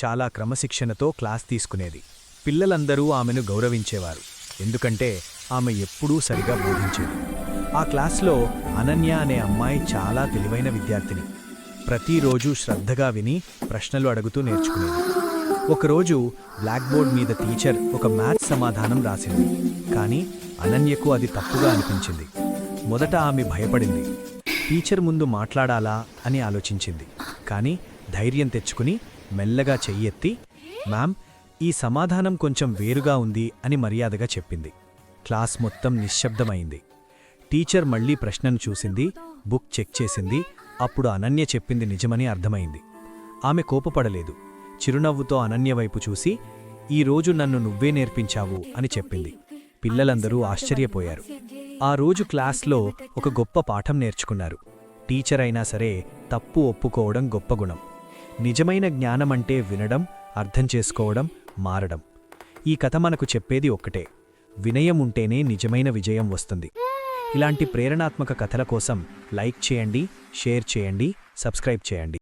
చాలా క్రమశిక్షణతో క్లాస్ తీసుకునేది. పిల్లలందరూ ఆమెను గౌరవించేవారు, ఎందుకంటే ఆమె ఎప్పుడూ సరిగా బోధించేది. ఆ క్లాస్లో అనన్య అనే అమ్మాయి చాలా తెలివైన విద్యార్థిని. ప్రతిరోజూ శ్రద్ధగా విని ప్రశ్నలు అడుగుతూ నేర్చుకునేది. ఒకరోజు బ్లాక్బోర్డ్ మీద టీచర్ ఒక మ్యాథ్స్ సమాధానం రాసింది, కానీ అనన్యకు అది తప్పుగా అనిపించింది. మొదట ఆమె భయపడింది. టీచర్ ముందు మాట్లాడాలా అని ఆలోచించింది, కానీ ధైర్యం తెచ్చుకుని మెల్లగా చెయ్యెత్తి, మ్యామ్, ఈ సమాధానం కొంచెం వేరుగా ఉంది అని మర్యాదగా చెప్పింది. క్లాస్ మొత్తం నిశ్శబ్దమైంది. టీచర్ మళ్లీ ప్రశ్నను చూసింది, బుక్ చెక్ చేసింది. అప్పుడు అనన్య చెప్పింది నిజమని అర్థమైంది. ఆమె కోపపడలేదు. చిరునవ్వుతో అనన్య వైపు చూసి, ఈరోజు నన్ను నువ్వే నేర్పించావు అని చెప్పింది. పిల్లలందరూ ఆశ్చర్యపోయారు. ఆ రోజు క్లాస్లో ఒక గొప్ప పాఠం నేర్చుకున్నారు. టీచర్ అయినా సరే తప్పు ఒప్పుకోవడం గొప్ప గుణం. నిజమైన జ్ఞానమంటే వినడం, అర్థం చేసుకోవడం, మారడం. ఈ కథ మనకు చెప్పేది ఒక్కటే: వినయం ఉంటేనే నిజమైన విజయం వస్తుంది. ఇలాంటి ప్రేరణాత్మక కథల కోసం లైక్ చేయండి, షేర్ చేయండి, సబ్స్క్రైబ్ చేయండి.